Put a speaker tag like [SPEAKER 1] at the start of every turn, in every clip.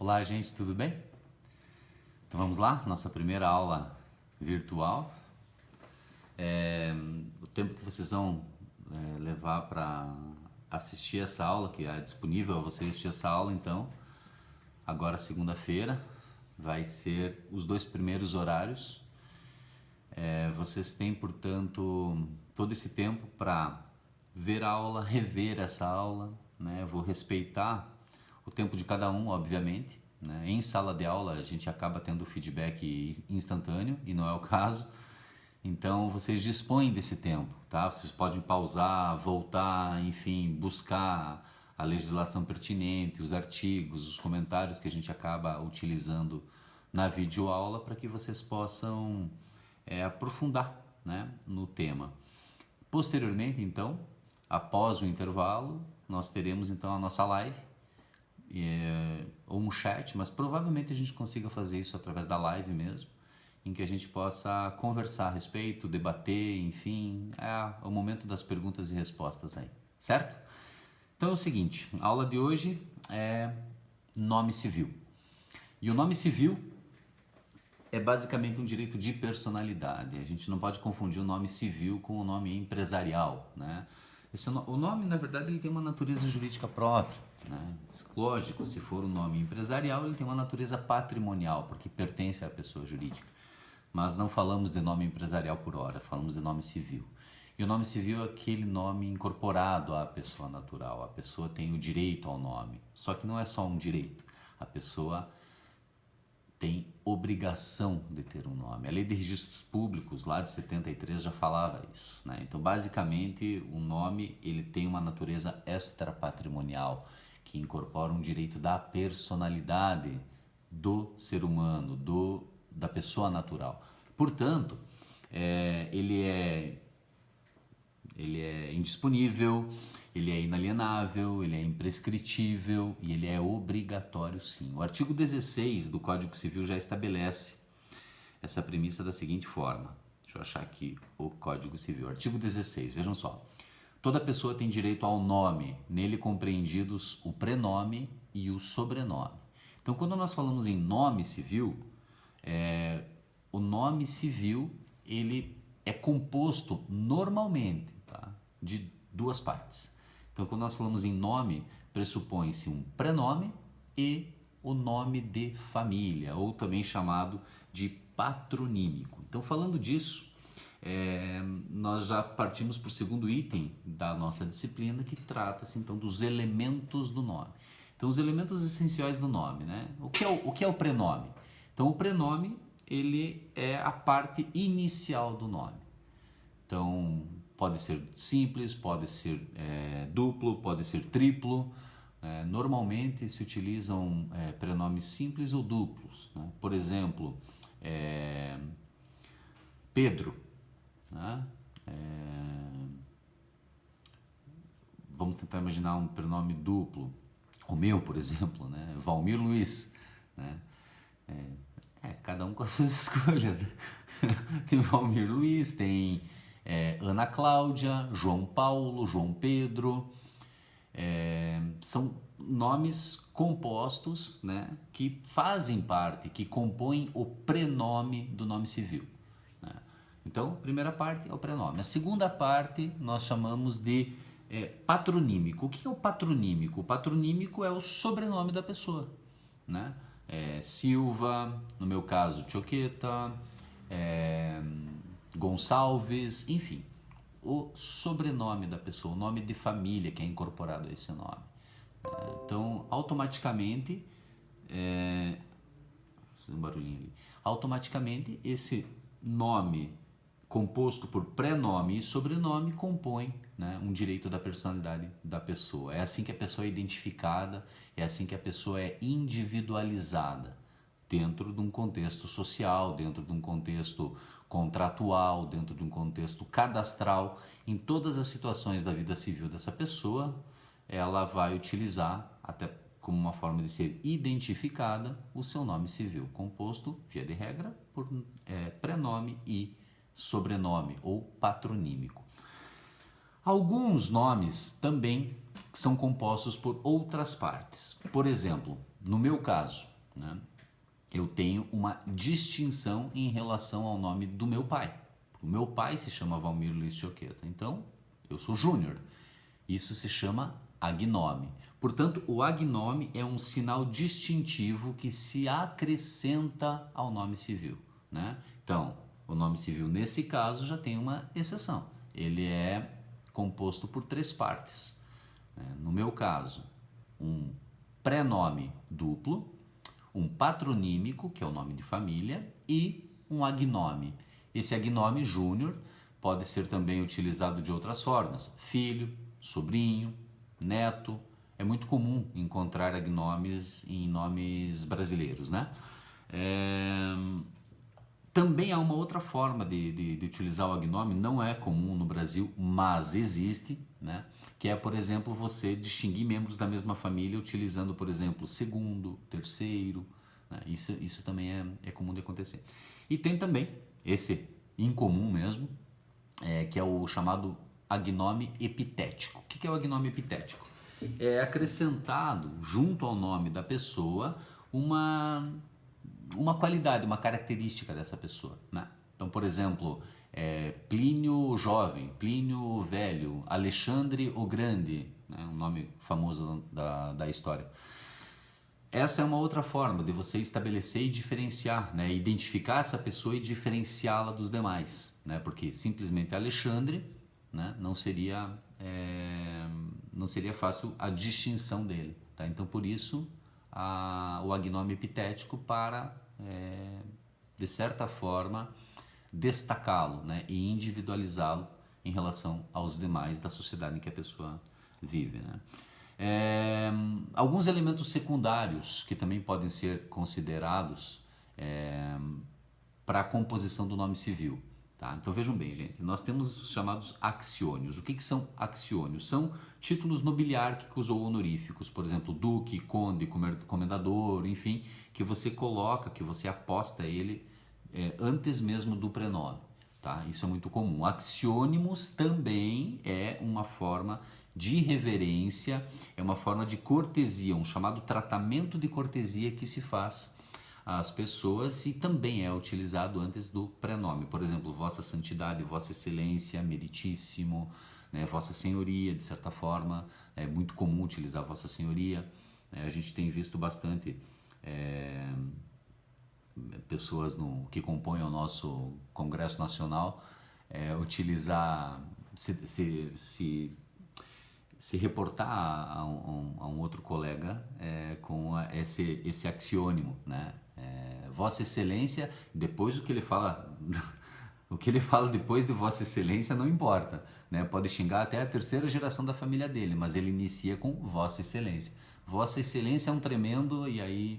[SPEAKER 1] Olá, gente, tudo bem? Então vamos lá, nossa primeira aula virtual. O tempo que vocês vão levar para assistir essa aula, que é disponível a vocês assistir essa aula, então, agora segunda-feira, vai ser os 2 primeiros horários. Vocês têm, portanto, todo esse tempo para ver a aula, rever essa aula, né? Vou respeitar o tempo de cada um, obviamente, né? Em sala de aula a gente acaba tendo feedback instantâneo e não é o caso, então vocês dispõem desse tempo, tá? Vocês podem pausar, voltar, enfim, buscar a legislação pertinente, os artigos, os comentários que a gente acaba utilizando na videoaula para que vocês possam aprofundar, né, no tema. Posteriormente, então, após o intervalo, nós teremos então a nossa live ou um chat, mas provavelmente a gente consiga fazer isso através da live mesmo, em que a gente possa conversar a respeito, debater, enfim, é o momento das perguntas e respostas aí, certo? Então é o seguinte, a aula de hoje é nome civil. E o nome civil é basicamente um direito de personalidade. A gente não pode confundir o nome civil com o nome empresarial, né? O nome, na verdade, ele tem uma natureza jurídica própria, né? Lógico, se for um nome empresarial, ele tem uma natureza patrimonial, porque pertence à pessoa jurídica. Mas não falamos de nome empresarial por hora, falamos de nome civil. E o nome civil é aquele nome incorporado à pessoa natural. A pessoa tem o direito ao nome. Só que não é só um direito. A pessoa tem obrigação de ter um nome. A Lei de Registros Públicos, lá de 73, já falava isso, né? Então, basicamente, o nome ele tem uma natureza extrapatrimonial, que incorpora um direito da personalidade do ser humano, da pessoa natural. Portanto, ele é indisponível, ele é inalienável, ele é imprescritível e ele é obrigatório, sim. O artigo 16 do Código Civil já estabelece essa premissa da seguinte forma. Deixa eu achar aqui o Código Civil. Artigo 16, vejam só. Toda pessoa tem direito ao nome, nele compreendidos o prenome e o sobrenome. Então, quando nós falamos em nome civil, o nome civil ele é composto normalmente, tá, de 2 partes. Então, quando nós falamos em nome, pressupõe-se um prenome e o nome de família, ou também chamado de patronímico. Então, falando disso, nós já partimos para o segundo item da nossa disciplina, que trata-se então dos elementos do nome. Então, os elementos essenciais do nome, né? O que é o prenome? Então, o prenome ele é a parte inicial do nome. Então, pode ser simples, pode ser duplo, pode ser triplo. Normalmente se utilizam prenomes simples ou duplos, né? Por exemplo, Pedro, né? Vamos tentar imaginar um prenome duplo. O meu, por exemplo, né? Valmir Luiz, né? Cada um com as suas escolhas, né? Tem Valmir Luiz, tem Ana Cláudia, João Paulo, João Pedro. São nomes compostos, né, que fazem parte, que compõem o prenome do nome civil, né? Então, a primeira parte é o prenome. A segunda parte nós chamamos de patronímico. O que é o patronímico? O patronímico é o sobrenome da pessoa, né? Silva, no meu caso Choqueta, Gonçalves, enfim, o sobrenome da pessoa, o nome de família que é incorporado a esse nome. Então, automaticamente, esse nome composto por prenome e sobrenome compõe, né, um direito da personalidade da pessoa. É assim que a pessoa é identificada, é assim que a pessoa é individualizada dentro de um contexto social, dentro de um contexto contratual, dentro de um contexto cadastral. Em todas as situações da vida civil dessa pessoa, ela vai utilizar, até como uma forma de ser identificada, o seu nome civil, composto, via de regra, por prenome e sobrenome ou patronímico. Alguns nomes também são compostos por outras partes. Por exemplo, no meu caso, né? Eu tenho uma distinção em relação ao nome do meu pai. O meu pai se chama Valmir Luiz Choqueta, então eu sou Júnior. Isso se chama agnome. Portanto, o agnome é um sinal distintivo que se acrescenta ao nome civil, né? Então, o nome civil nesse caso já tem uma exceção. Ele é composto por 3 partes, né? No meu caso, um prenome duplo, um patronímico, que é o nome de família, e um agnome. Esse agnome júnior pode ser também utilizado de outras formas: filho, sobrinho, neto. É muito comum encontrar agnomes em nomes brasileiros, né? Também há uma outra forma de utilizar o agnome, não é comum no Brasil, mas existe, né? Que é, por exemplo, você distinguir membros da mesma família utilizando, por exemplo, segundo, terceiro, né? Isso também é comum de acontecer. E tem também esse incomum mesmo, que é o chamado agnome epitético. O que é o agnome epitético? É acrescentado junto ao nome da pessoa uma qualidade, uma característica dessa pessoa, né? Então, por exemplo, Plínio Jovem, Plínio Velho, Alexandre o Grande, né? Um nome famoso da história. Essa é uma outra forma de você estabelecer e diferenciar, né? Identificar essa pessoa e diferenciá-la dos demais, né? Porque simplesmente Alexandre, né? Não seria fácil a distinção dele, tá? Então, por isso, o agnome epitético para, de certa forma, destacá-lo, né? E individualizá-lo em relação aos demais da sociedade em que a pessoa vive, né? Alguns elementos secundários que também podem ser considerados para a composição do nome civil. Tá? Então vejam bem, gente, nós temos os chamados axiônios. O que são axiônios? São títulos nobiliárquicos ou honoríficos, por exemplo, duque, conde, comendador, enfim, que você coloca, que você aposta ele antes mesmo do prenome. Tá? Isso é muito comum. Axiônimos também é uma forma de reverência, é uma forma de cortesia, um chamado tratamento de cortesia que se faz às pessoas e também é utilizado antes do prenome. Por exemplo, Vossa Santidade, Vossa Excelência, Meritíssimo, né? Vossa Senhoria, de certa forma, é muito comum utilizar Vossa Senhoria. A gente tem visto bastante pessoas que compõem o nosso Congresso Nacional utilizar, se reportar a um outro colega com esse axiônimo, né? Vossa Excelência, depois o que ele fala, o que ele fala depois de Vossa Excelência não importa, né? Pode xingar até a 3ª geração da família dele, mas ele inicia com Vossa Excelência. Vossa Excelência é um tremendo e aí,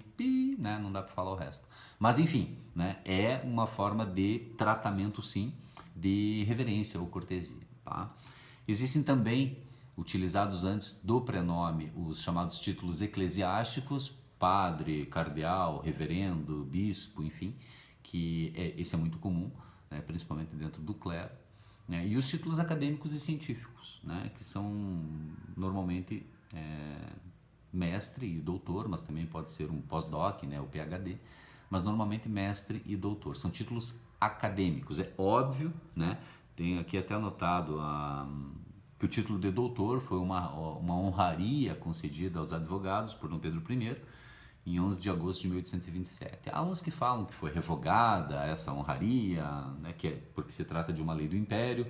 [SPEAKER 1] né? Não dá para falar o resto. Mas enfim, né? É uma forma de tratamento, sim, de reverência ou cortesia, tá? Existem também, utilizados antes do prenome, os chamados títulos eclesiásticos, padre, cardeal, reverendo, bispo, enfim, que esse é muito comum, né, principalmente dentro do clero, né, e os títulos acadêmicos e científicos, né, que são normalmente mestre e doutor, mas também pode ser um pós-doc, né, o PhD, mas normalmente mestre e doutor, são títulos acadêmicos. É óbvio, né, tem aqui até anotado que o título de doutor foi uma honraria concedida aos advogados por Dom Pedro I em 11 de agosto de 1827. Há uns que falam que foi revogada essa honraria, né, porque se trata de uma lei do Império,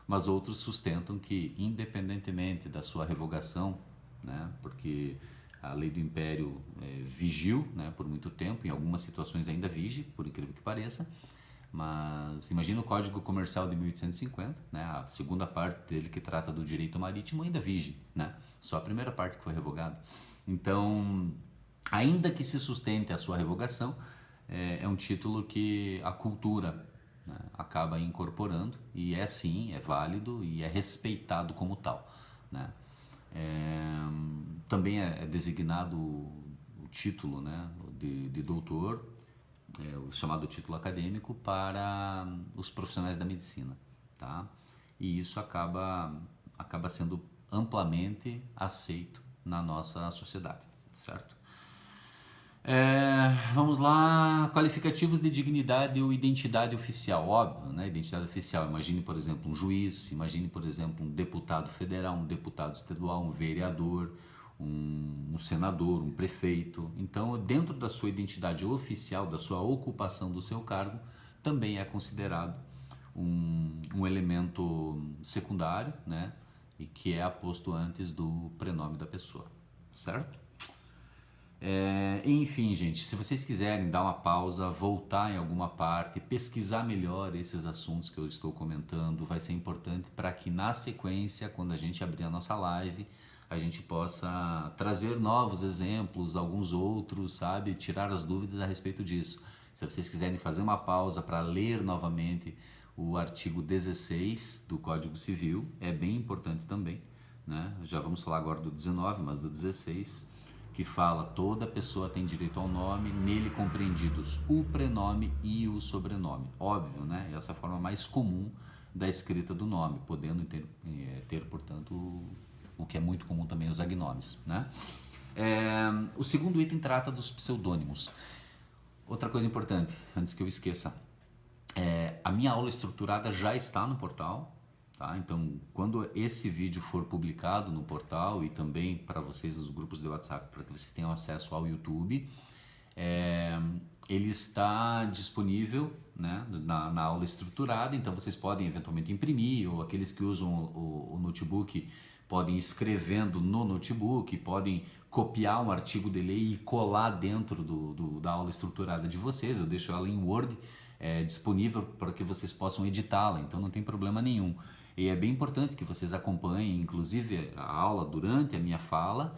[SPEAKER 1] mas outros sustentam que, independentemente da sua revogação, né, porque a lei do Império vigiu, né, por muito tempo, em algumas situações ainda vige, por incrível que pareça, mas imagina o Código Comercial de 1850, né? A segunda parte dele que trata do direito marítimo ainda vige, né? Só a primeira parte que foi revogada. Então, ainda que se sustente a sua revogação, é um título que a cultura, né, acaba incorporando e sim, é válido e é respeitado como tal, né? Também é designado o título, né, de doutor, o chamado título acadêmico, para os profissionais da medicina, tá? E isso acaba sendo amplamente aceito na nossa sociedade, certo? Vamos lá, qualificativos de dignidade ou identidade oficial, óbvio, né? Identidade oficial, imagine, por exemplo, um juiz, imagine, por exemplo, um deputado federal, um deputado estadual, um vereador, um senador, um prefeito. Então, dentro da sua identidade oficial, da sua ocupação do seu cargo, também é considerado um elemento secundário, né? E que é aposto antes do prenome da pessoa, certo? Enfim, gente, se vocês quiserem dar uma pausa, voltar em alguma parte, pesquisar melhor esses assuntos que eu estou comentando, vai ser importante para que na sequência, quando a gente abrir a nossa live, a gente possa trazer novos exemplos, alguns outros, sabe? Tirar as dúvidas a respeito disso. Se vocês quiserem fazer uma pausa para ler novamente o artigo 16 do Código Civil, é bem importante também, né? Já vamos falar agora do 19, mas do 16, que fala toda pessoa tem direito ao nome, nele compreendidos o prenome e o sobrenome. Óbvio, né? Essa é a forma mais comum da escrita do nome, podendo ter portanto, o que é muito comum também, os agnomes, né? O segundo item trata dos pseudônimos. Outra coisa importante, antes que eu esqueça, a minha aula estruturada já está no portal, tá? Então, quando esse vídeo for publicado no portal e também para vocês nos grupos de WhatsApp, para que vocês tenham acesso ao YouTube, ele está disponível, né, na aula estruturada, então vocês podem eventualmente imprimir, ou aqueles que usam o notebook podem ir escrevendo no notebook, podem copiar um artigo de lei e colar dentro da aula estruturada de vocês. Eu deixo ela em Word disponível para que vocês possam editá-la, então não tem problema nenhum. E é bem importante que vocês acompanhem, inclusive, a aula durante a minha fala,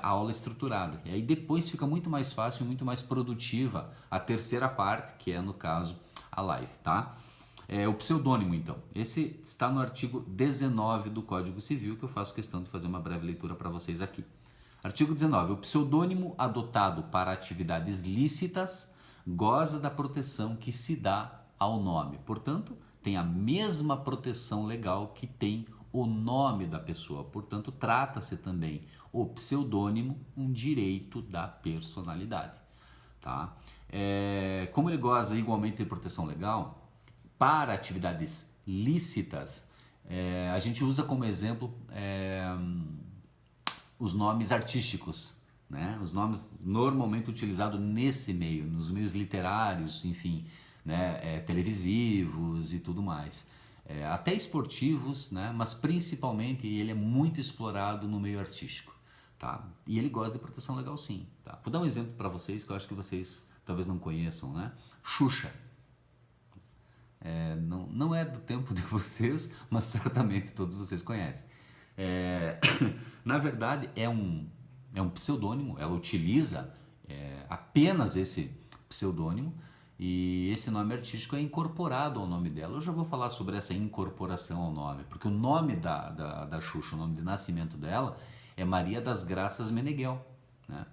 [SPEAKER 1] a aula estruturada. E aí depois fica muito mais fácil, muito mais produtiva a terceira parte, que é, no caso, a live, tá? O pseudônimo, então. Esse está no artigo 19 do Código Civil, que eu faço questão de fazer uma breve leitura para vocês aqui. Artigo 19. O pseudônimo adotado para atividades lícitas goza da proteção que se dá ao nome. Portanto, tem a mesma proteção legal que tem o nome da pessoa. Portanto, trata-se também o pseudônimo um direito da personalidade, tá? Como ele goza igualmente de proteção legal, para atividades lícitas, a gente usa como exemplo os nomes artísticos, né? Os nomes normalmente utilizados nesse meio, nos meios literários, enfim, né? Televisivos e tudo mais. Até esportivos, né? Mas principalmente ele é muito explorado no meio artístico, tá? E ele gosta de proteção legal, sim, tá? Vou dar um exemplo para vocês que eu acho que vocês talvez não conheçam, né? Xuxa. Não é do tempo de vocês, mas certamente todos vocês conhecem. Na verdade, é um pseudônimo, ela utiliza apenas esse pseudônimo e esse nome artístico é incorporado ao nome dela. Eu já vou falar sobre essa incorporação ao nome, porque o nome da Xuxa, o nome de nascimento dela é Maria das Graças Meneghel, né?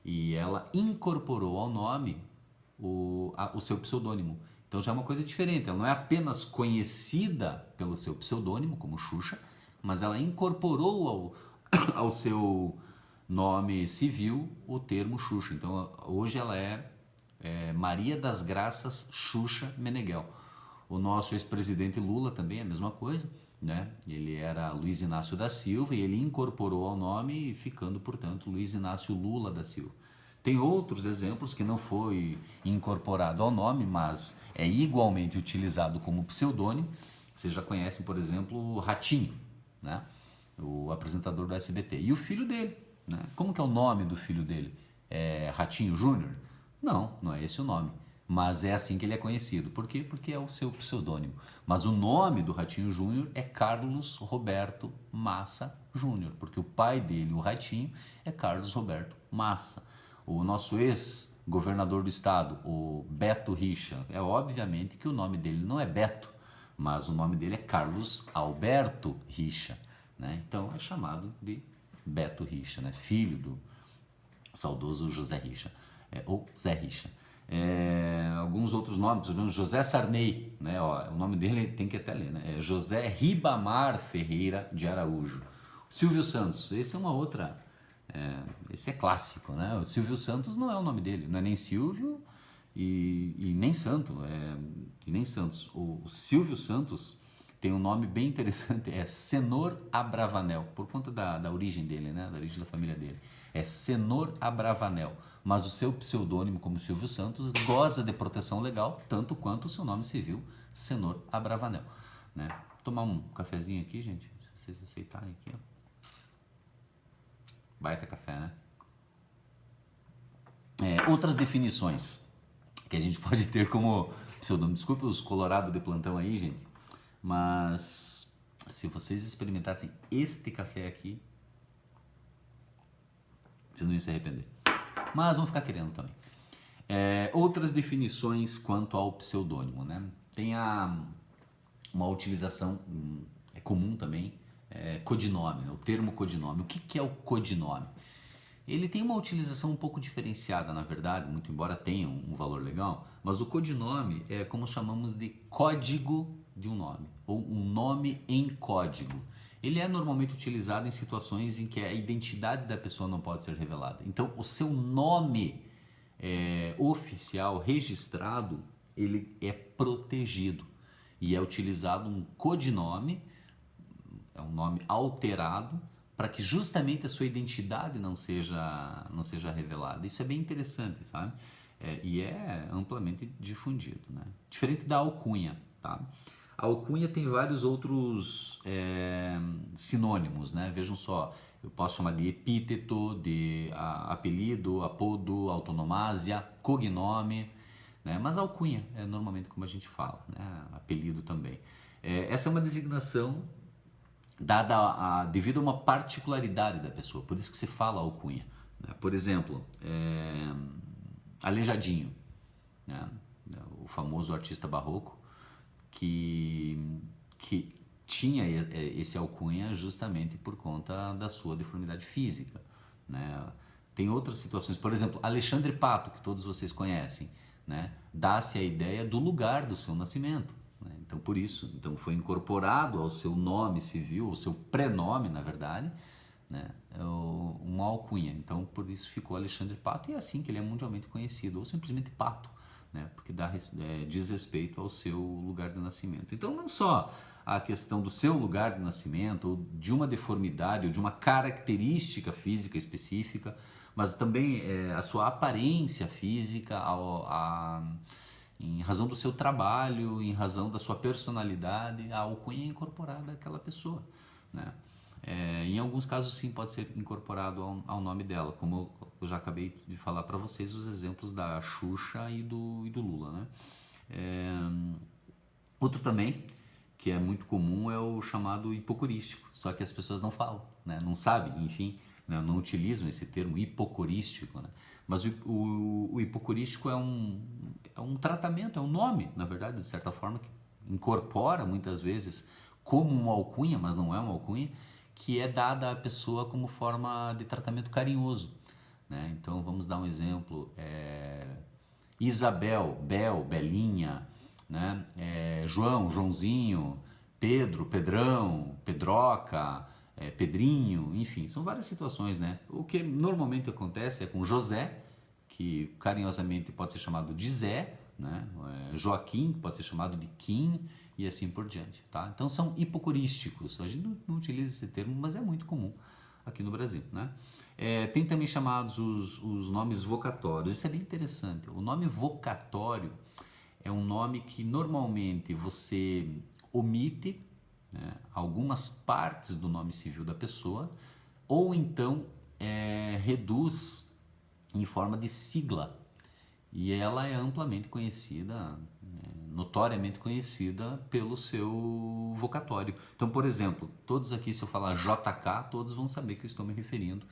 [SPEAKER 1] E ela incorporou ao nome o seu pseudônimo. Então já é uma coisa diferente, ela não é apenas conhecida pelo seu pseudônimo, como Xuxa, mas ela incorporou ao seu nome civil o termo Xuxa. Então hoje ela é Maria das Graças Xuxa Meneghel. O nosso ex-presidente Lula também é a mesma coisa, né? Ele era Luiz Inácio da Silva e ele incorporou ao nome, ficando, portanto, Luiz Inácio Lula da Silva. Tem outros exemplos que não foi incorporado ao nome, mas é igualmente utilizado como pseudônimo. Vocês já conhecem, por exemplo, o Ratinho, né? O apresentador do SBT. E o filho dele, né? Como que é o nome do filho dele? É Ratinho Júnior? Não é esse o nome. Mas é assim que ele é conhecido. Por quê? Porque é o seu pseudônimo. Mas o nome do Ratinho Júnior é Carlos Roberto Massa Júnior, porque o pai dele, o Ratinho, é Carlos Roberto Massa. O nosso ex-governador do estado, o Beto Richa, obviamente que o nome dele não é Beto, mas o nome dele é Carlos Alberto Richa, né? Então é chamado de Beto Richa, né? Filho do saudoso José Richa, ou Zé Richa. Alguns outros nomes, por exemplo, José Sarney, né? O nome dele tem que até ler, né? É José Ribamar Ferreira de Araújo. Silvio Santos, esse é uma outra Esse é clássico, né? O Silvio Santos não é o nome dele, não é nem Silvio e nem Santo, e nem Santos. O Silvio Santos tem um nome bem interessante, é Senor Abravanel, por conta da origem dele, né? Da origem da família dele. É Senor Abravanel, mas o seu pseudônimo como Silvio Santos goza de proteção legal, tanto quanto o seu nome civil, Senor Abravanel, né? Vou tomar um cafezinho aqui, gente, se vocês aceitarem aqui, ó. Baita café, né? Outras definições que a gente pode ter como pseudônimo. Desculpe os colorados de plantão aí, gente, mas se vocês experimentassem este café aqui, vocês não iam se arrepender. Mas vão ficar querendo também. Outras definições quanto ao pseudônimo, né? Tem uma utilização comum também, codinome, né? O termo codinome. O que é o codinome? Ele tem uma utilização um pouco diferenciada, na verdade, muito embora tenha um valor legal, mas o codinome é como chamamos de código de um nome, ou um nome em código. Ele é normalmente utilizado em situações em que a identidade da pessoa não pode ser revelada. Então, o seu nome oficial, registrado, ele é protegido e é utilizado um codinome, é um nome alterado, para que justamente a sua identidade não seja revelada. Isso é bem interessante, sabe? E é amplamente difundido, né? Diferente da alcunha, tá? A alcunha tem vários outros sinônimos, né? Vejam só, eu posso chamar de epíteto, de apelido, apodo, autonomásia, cognome, né? Mas alcunha é normalmente como a gente fala, né? Apelido também. Essa é uma designação dada devido a uma particularidade da pessoa, por isso que se fala alcunha, né? Por exemplo, Aleijadinho, né? O famoso artista barroco que tinha esse alcunha justamente por conta da sua deformidade física, né? Tem outras situações, por exemplo, Alexandre Pato, que todos vocês conhecem, né? Dá-se a ideia do lugar do seu nascimento, né? Então, por isso, então foi incorporado ao seu nome civil, ao seu prenome, na verdade, né? Uma alcunha. Então, por isso ficou Alexandre Pato, e é assim que ele é mundialmente conhecido, ou simplesmente Pato, né? Porque diz respeito ao seu lugar de nascimento. Então, não só a questão do seu lugar de nascimento, ou de uma deformidade, ou de uma característica física específica, mas também a sua aparência física, em razão do seu trabalho, em razão da sua personalidade, a alcunha é incorporada àquela pessoa, né? Em alguns casos, sim, pode ser incorporado ao nome dela, como eu já acabei de falar para vocês os exemplos da Xuxa e do Lula, né? Outro também, que é muito comum, é o chamado hipocorístico, só que as pessoas não falam, né? Não sabem, enfim, né? Não utilizam esse termo hipocorístico, né? Mas o hipocorístico é um tratamento, é um nome, na verdade, de certa forma, que incorpora muitas vezes como uma alcunha, mas não é uma alcunha, que é dada à pessoa como forma de tratamento carinhoso, né? Então vamos dar um exemplo, Isabel, Bel, Belinha, né? João, Joãozinho, Pedro, Pedrão, Pedroca, Pedrinho, enfim, são várias situações, né? O que normalmente acontece é com José, que carinhosamente pode ser chamado de Zé, né? Joaquim, que pode ser chamado de Kim, e assim por diante, tá? Então são hipocorísticos, a gente não utiliza esse termo, mas é muito comum aqui no Brasil, né? Tem também chamados os nomes vocatórios, isso é bem interessante. O nome vocatório é um nome que normalmente você omite, né, algumas partes do nome civil da pessoa, ou então reduz em forma de sigla, e ela é amplamente conhecida, notoriamente conhecida pelo seu vocatório. Então, por exemplo, todos aqui, se eu falar JK, todos vão saber que eu estou me referindo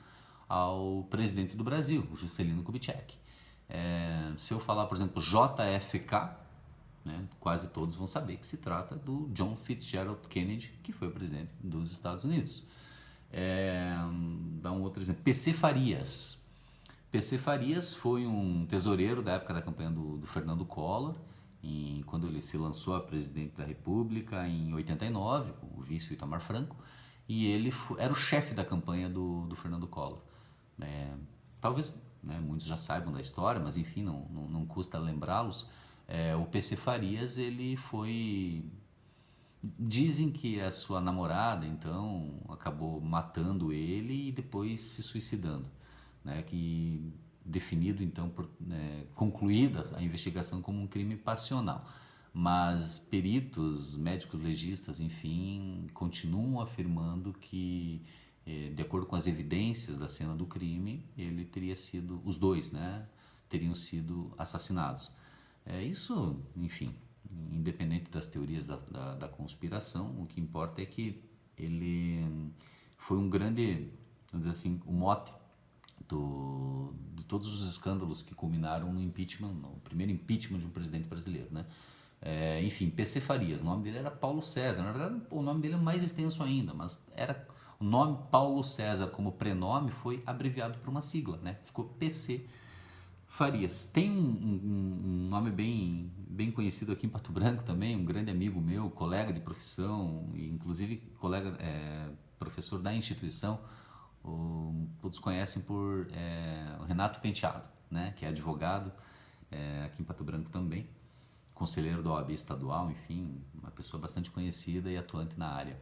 [SPEAKER 1] ao presidente do Brasil, o Juscelino Kubitschek. Se eu falar, por exemplo, JFK, né, quase todos vão saber que se trata do John Fitzgerald Kennedy, que foi o presidente dos Estados Unidos. Dá um outro exemplo, PC Farias. PC Farias foi um tesoureiro da época da campanha do Fernando Collor, quando ele se lançou a presidente da República em 89, com o vice Itamar Franco, e ele era o chefe da campanha do Fernando Collor. Talvez, né, muitos já saibam da história, mas enfim, não custa lembrá-los. O PC Farias, ele foi... Dizem que a sua namorada, então, acabou matando ele e depois se suicidando, né? Que definido, então, concluída a investigação como um crime passional. Mas peritos, médicos legistas, enfim, continuam afirmando que, de acordo com as evidências da cena do crime, ele teria sido, os dois, né, teriam sido assassinados. Isso, enfim, independente das teorias da conspiração, o que importa é que ele foi um grande, vamos dizer assim, o mote de todos os escândalos que culminaram no impeachment, no primeiro impeachment de um presidente brasileiro, né? Enfim, PC Farias, o nome dele era Paulo César. Na verdade, o nome dele é mais extenso ainda, mas era o nome Paulo César como prenome foi abreviado por uma sigla, né? Ficou PC Farias. Tem um nome bem conhecido aqui em Pato Branco também, um grande amigo meu, colega de profissão, inclusive colega, professor da instituição, todos conhecem por o Renato Penteado, né? Que é advogado aqui em Pato Branco também, conselheiro da OAB estadual, enfim, uma pessoa bastante conhecida e atuante na área.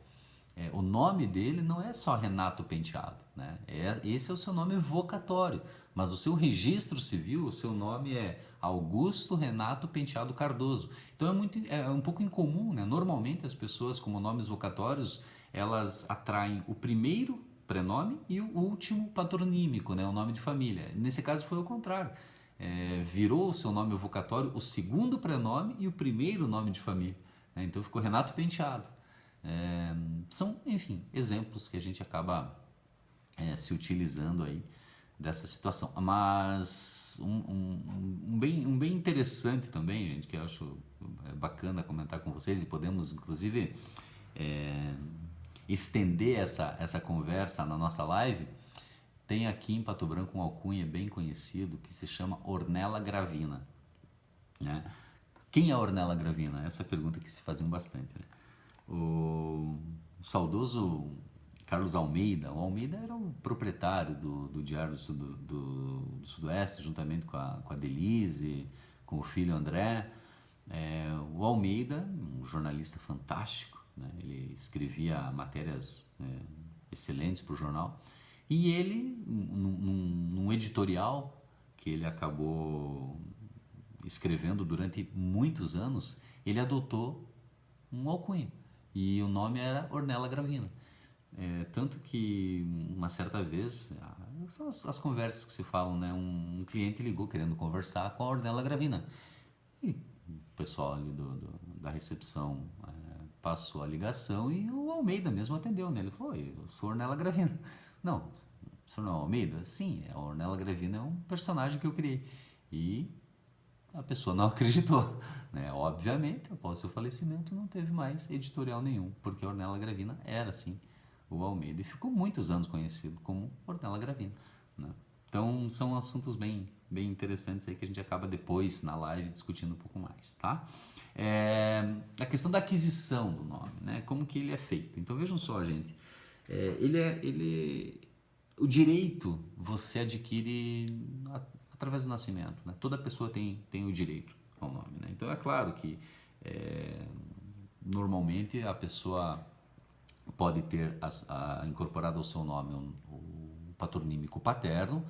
[SPEAKER 1] O nome dele não é só Renato Penteado, né? Esse é o seu nome vocatório, mas o seu registro civil, o seu nome é Augusto Renato Penteado Cardoso. Então é um pouco incomum, né? Normalmente as pessoas como nomes vocatórios, elas atraem o primeiro prenome e o último patronímico, né? O nome de família. Nesse caso foi o contrário. Virou o seu nome vocatório o segundo prenome e o primeiro nome de família, né? Então ficou Renato Penteado. São, enfim, exemplos que a gente acaba se utilizando aí dessa situação. Mas um bem interessante também, gente, que eu acho bacana comentar com vocês e podemos, inclusive, estender essa conversa na nossa live. Tem aqui em Pato Branco um alcunha bem conhecido que se chama Ornella Gravina, né? Quem é a Ornella Gravina? Essa é a pergunta que se faziam bastante, né? O saudoso Carlos Almeida, o Almeida era o proprietário do Diário do Sudoeste, juntamente com a Denise, com o filho André. O Almeida, um jornalista fantástico, né? Ele escrevia matérias excelentes para o jornal. E ele, num editorial que ele acabou escrevendo durante muitos anos, ele adotou um alcunha. E o nome era Ornella Gravina. Tanto que uma certa vez, são as conversas que se falam, né? Um cliente ligou querendo conversar com a Ornella Gravina. E o pessoal ali da recepção passou a ligação e o Almeida mesmo atendeu, né? Ele falou: eu sou Ornella Gravina. Não, o senhor não é o Almeida? Sim, a Ornella Gravina é um personagem que eu criei. E a pessoa não acreditou, né? Obviamente, após seu falecimento não teve mais editorial nenhum, porque a Ornella Gravina era assim o Almeida e ficou muitos anos conhecido como Ornella Gravina, né? Então são assuntos bem interessantes aí que a gente acaba depois na live discutindo um pouco mais, tá? A questão da aquisição do nome, né? Como que ele é feito? Então vejam só, gente, o direito você adquire através do nascimento, né? Toda pessoa tem o direito ao nome, né? Então é claro que normalmente a pessoa pode ter incorporado ao seu nome o patronímico paterno,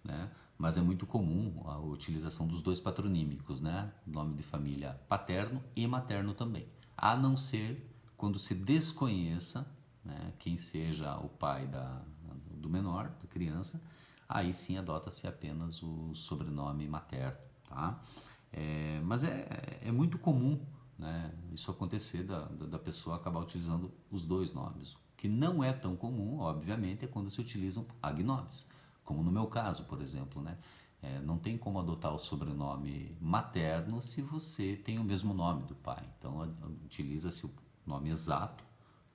[SPEAKER 1] né? Mas é muito comum a utilização dos dois patronímicos, né? Nome de família paterno e materno também, a não ser quando se desconheça, né, quem seja o pai do menor, da criança. Aí sim adota-se apenas o sobrenome materno, tá? Mas é muito comum, né, isso acontecer da pessoa acabar utilizando os dois nomes. O que não é tão comum, obviamente, é quando se utilizam agnomes, como no meu caso, por exemplo, né? Não tem como adotar o sobrenome materno se você tem o mesmo nome do pai. Então utiliza-se o nome exato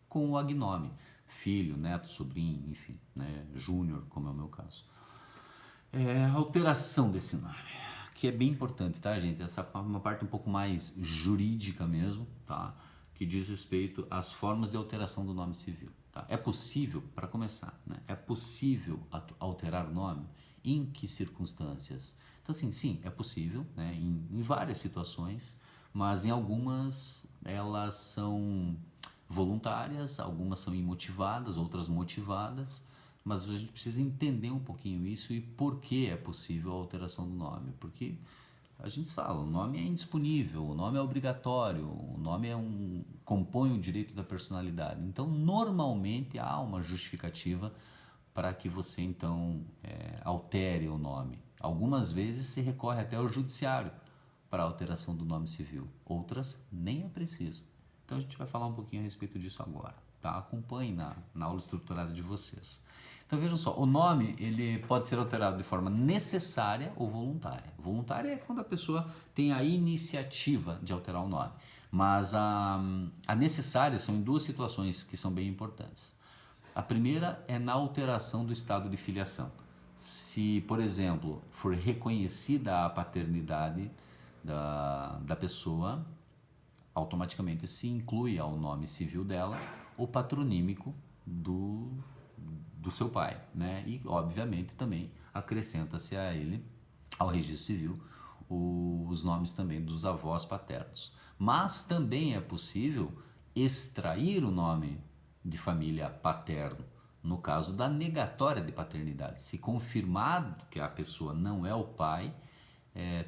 [SPEAKER 1] com o agnome, filho, neto, sobrinho, enfim, né, júnior, como é o meu caso. A alteração desse nome, que é bem importante, tá, gente? Essa é uma parte um pouco mais jurídica mesmo, tá? Que diz respeito às formas de alteração do nome civil. Tá? É possível, para começar, né? É possível alterar o nome? Em que circunstâncias? Então, assim, sim, é possível, né? Em várias situações, mas em algumas elas são voluntárias, algumas são imotivadas, outras motivadas, mas a gente precisa entender um pouquinho isso e por que é possível a alteração do nome. Porque a gente fala, o nome é indisponível, o nome é obrigatório, o nome compõe o direito da personalidade. Então, normalmente há uma justificativa para que você então altere o nome. Algumas vezes se recorre até ao judiciário para a alteração do nome civil, outras nem é preciso. Então a gente vai falar um pouquinho a respeito disso agora, tá? Acompanhe na aula estruturada de vocês. Então vejam só, o nome ele pode ser alterado de forma necessária ou voluntária. Voluntária é quando a pessoa tem a iniciativa de alterar o nome, mas a necessária são em duas situações que são bem importantes. A primeira é na alteração do estado de filiação. Se, por exemplo, for reconhecida a paternidade da pessoa, automaticamente se inclui ao nome civil dela o patronímico do seu pai, né? E, obviamente, também acrescenta-se a ele, ao registro civil, os nomes também dos avós paternos. Mas também é possível extrair o nome de família paterno, no caso da negatória de paternidade. Se confirmado que a pessoa não é o pai,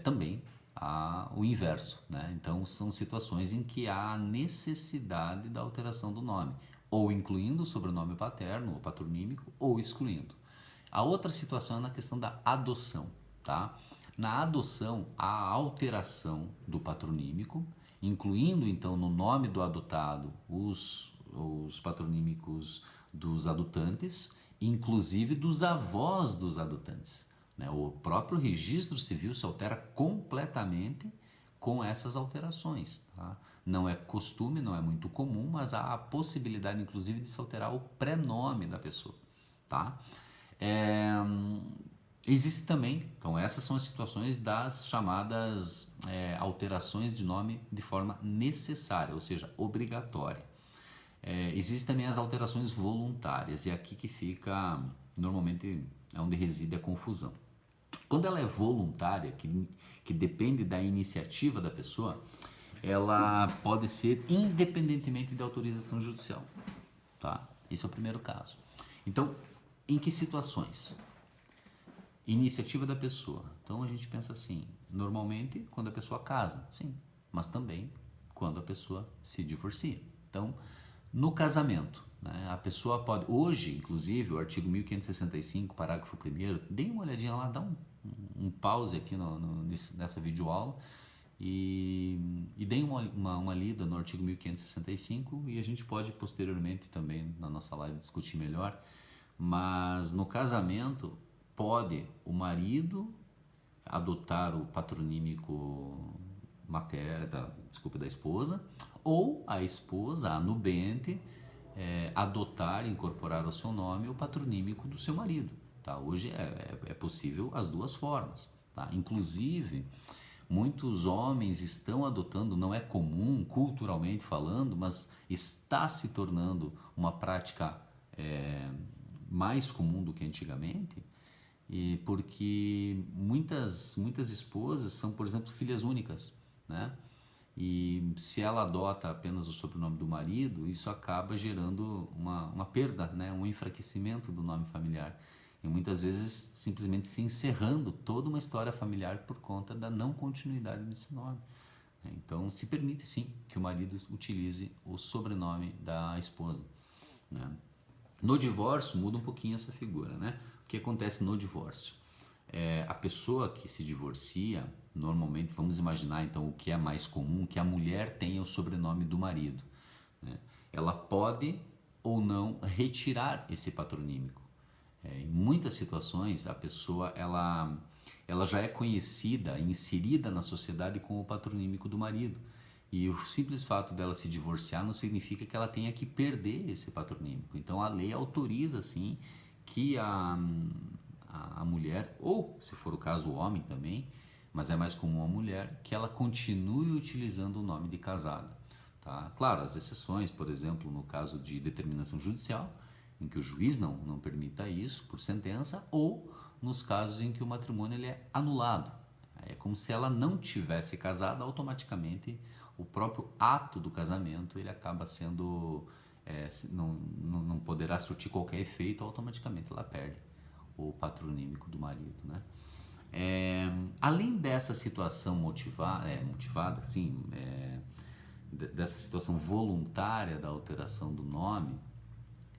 [SPEAKER 1] também há o inverso, né? Então são situações em que há necessidade da alteração do nome, ou incluindo o sobrenome paterno, ou patronímico, ou excluindo. A outra situação é na questão da adoção, tá? Na adoção, há a alteração do patronímico, incluindo então no nome do adotado os patronímicos dos adotantes, inclusive dos avós dos adotantes. Né? O próprio registro civil se altera completamente com essas alterações. Tá? Não é costume, não é muito comum, mas há a possibilidade, inclusive, de se alterar o prenome da pessoa. Tá? Existe também, então essas são as situações das chamadas alterações de nome de forma necessária, ou seja, obrigatória. Existem também as alterações voluntárias, e é aqui que fica, normalmente, é onde reside a confusão. Quando ela é voluntária, que depende da iniciativa da pessoa, ela pode ser independentemente de autorização judicial. Tá? Esse é o primeiro caso. Então, em que situações? Iniciativa da pessoa. Então a gente pensa assim, normalmente quando a pessoa casa, sim, mas também quando a pessoa se divorcia. Então, no casamento, né, a pessoa pode, hoje, inclusive, o artigo 1565, parágrafo 1º, dê uma olhadinha lá, dá um pause aqui nessa videoaula e dê uma lida no artigo 1565 e a gente pode posteriormente também na nossa live discutir melhor, mas no casamento pode o marido adotar o patronímico materno, da esposa, ou a esposa, a nubente, adotar e incorporar ao seu nome o patronímico do seu marido. Tá? Hoje é possível as duas formas. Tá? Inclusive, muitos homens estão adotando, não é comum culturalmente falando, mas está se tornando uma prática mais comum do que antigamente, e porque muitas esposas são, por exemplo, filhas únicas, né? E se ela adota apenas o sobrenome do marido, isso acaba gerando uma perda, né? Um enfraquecimento do nome familiar. E muitas vezes simplesmente se encerrando toda uma história familiar por conta da não continuidade desse nome. Então se permite sim que o marido utilize o sobrenome da esposa, né? No divórcio muda um pouquinho essa figura, né? O que acontece no divórcio? A pessoa que se divorcia, normalmente, vamos imaginar então o que é mais comum, que a mulher tenha o sobrenome do marido, né? Ela pode ou não retirar esse patronímico. Em muitas situações, a pessoa ela já é conhecida, inserida na sociedade com o patronímico do marido. E o simples fato dela se divorciar não significa que ela tenha que perder esse patronímico. Então a lei autoriza, sim, que a mulher, ou se for o caso o homem também, mas é mais comum a mulher, que ela continue utilizando o nome de casada. tá? Claro, as exceções, por exemplo, no caso de determinação judicial, em que o juiz não permita isso por sentença, ou nos casos em que o matrimônio ele é anulado. É como se ela não tivesse casado, automaticamente o próprio ato do casamento ele acaba sendo, não poderá surtir qualquer efeito, automaticamente ela perde o patronímico do marido, né? Além dessa situação motivada, sim, dessa situação voluntária da alteração do nome,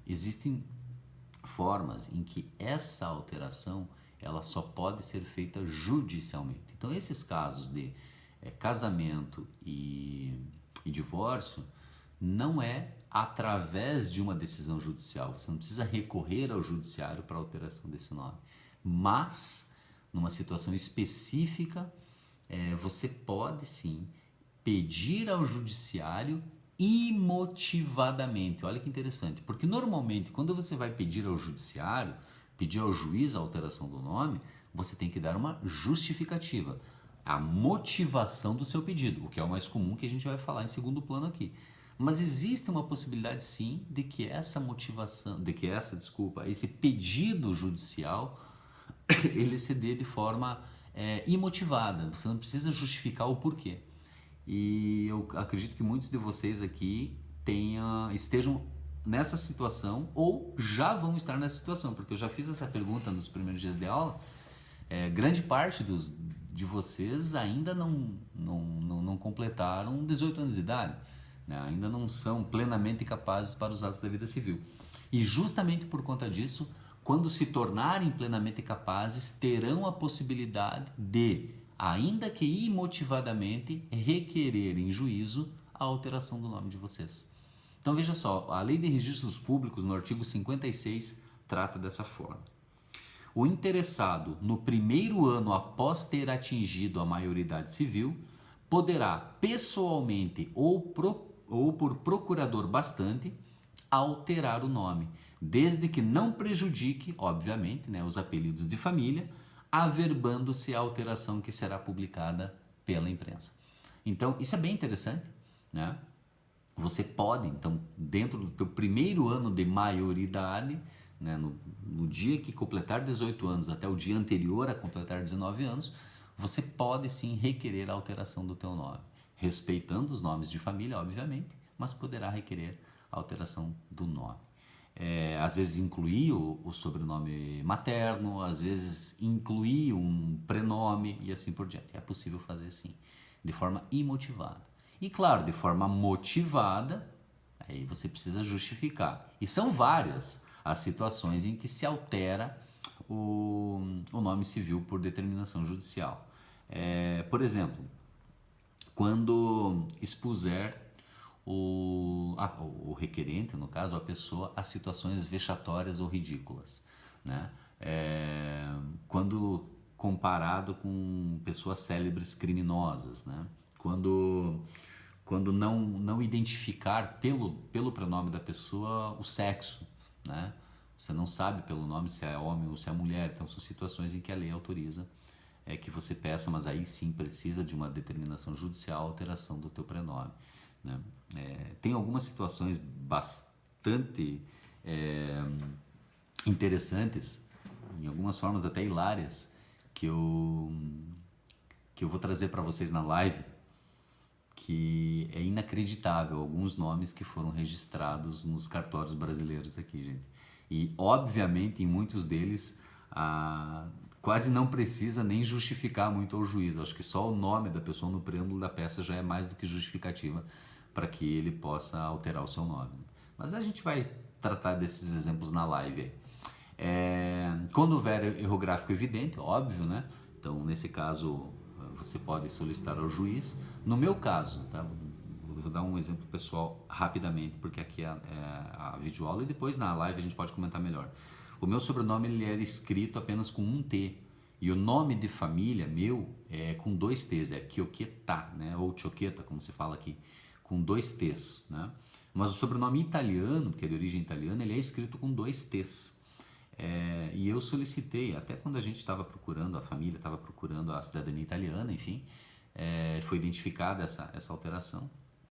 [SPEAKER 1] existem formas em que essa alteração ela só pode ser feita judicialmente. Então, esses casos de casamento e divórcio não é através de uma decisão judicial. Você não precisa recorrer ao judiciário para a alteração desse nome. Mas, numa situação específica, você pode sim pedir ao judiciário imotivadamente. Olha que interessante, porque normalmente quando você vai pedir ao judiciário, pedir ao juiz a alteração do nome, você tem que dar uma justificativa, a motivação do seu pedido, o que é o mais comum que a gente vai falar em segundo plano aqui. Mas existe uma possibilidade sim de que esse pedido judicial ele se dê de forma imotivada. Você não precisa justificar o porquê. E eu acredito que muitos de vocês aqui estejam nessa situação ou já vão estar nessa situação, porque eu já fiz essa pergunta nos primeiros dias de aula. Grande parte de vocês ainda não completaram 18 anos de idade, né? Ainda não são plenamente capazes para os atos da vida civil. E justamente por conta disso, quando se tornarem plenamente capazes, terão a possibilidade de, ainda que imotivadamente, requerer em juízo a alteração do nome de vocês. Então veja só, a Lei de Registros Públicos, no artigo 56, trata dessa forma. O interessado, no primeiro ano após ter atingido a maioridade civil, poderá pessoalmente ou por procurador bastante alterar o nome, desde que não prejudique, obviamente, né, os apelidos de família, averbando-se a alteração que será publicada pela imprensa. Então, isso é bem interessante, né? Você pode, então, dentro do teu primeiro ano de maioridade, né, no dia que completar 18 anos até o dia anterior a completar 19 anos, você pode sim requerer a alteração do teu nome, respeitando os nomes de família, obviamente, mas poderá requerer a alteração do nome. Às vezes incluir o sobrenome materno, às vezes incluir um prenome e assim por diante. É possível fazer sim, de forma imotivada. E claro, de forma motivada, aí você precisa justificar. E são várias as situações em que se altera o nome civil por determinação judicial. Por exemplo, quando expuser o requerente, no caso, a pessoa, a situações vexatórias ou ridículas, né? Quando comparado com pessoas célebres criminosas, né? Quando não identificar pelo pronome da pessoa o sexo, né? Você não sabe pelo nome se é homem ou se é mulher, então são situações em que a lei autoriza que você peça, mas aí sim precisa de uma determinação judicial, alteração do teu prenome, né? Tem algumas situações bastante interessantes, em algumas formas até hilárias, que eu vou trazer para vocês na live, que é inacreditável alguns nomes que foram registrados nos cartórios brasileiros aqui, gente. E, obviamente, em muitos deles, quase não precisa nem justificar muito ao juiz. Acho que só o nome da pessoa no preâmbulo da peça já é mais do que justificativa para que ele possa alterar o seu nome. Mas a gente vai tratar desses exemplos na live. Quando houver erro gráfico evidente, óbvio, né? Então, nesse caso, você pode solicitar ao juiz. No meu caso, tá? Vou dar um exemplo pessoal rapidamente, porque aqui é a videoaula e depois na live a gente pode comentar melhor. O meu sobrenome ele era escrito apenas com um T. E o nome de família meu é com 2 T's, é Chiochetta, né? Ou Chiochetta, como se fala aqui, com 2 T's, né? Mas o sobrenome italiano, que é de origem italiana, ele é escrito com 2 T's. E eu solicitei, até quando a gente estava procurando, a família estava procurando a cidadania italiana, enfim, foi identificada essa alteração.